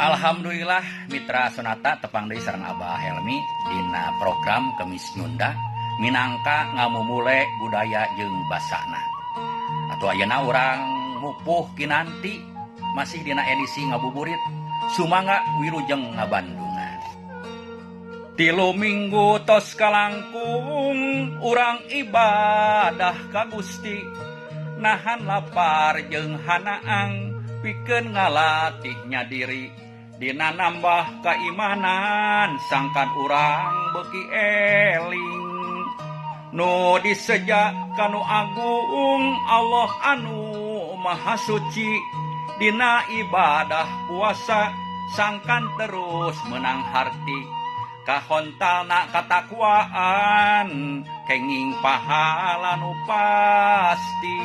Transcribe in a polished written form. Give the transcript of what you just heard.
Alhamdulillah Mitra Sonata tepang deui sareng Abah Helmi dina program Kemis Nyunda minangka ngamumule budaya jeung basana. Atuh ayeuna urang mupuh kinanti masih dina edisi ngabuburit sumangga wilujeng ngabandungan. 3 minggu tos kalangkung urang ibadah ka Gusti nahan lapar jeung hanaang pikeun ngalatihnya diri dina nambah keimanan sangkan urang beuki eling nu diseja kanu agung Allah anu maha suci dina ibadah puasa sangkan terus menang harti kahontalna katakwaan kenging pahala nu pasti.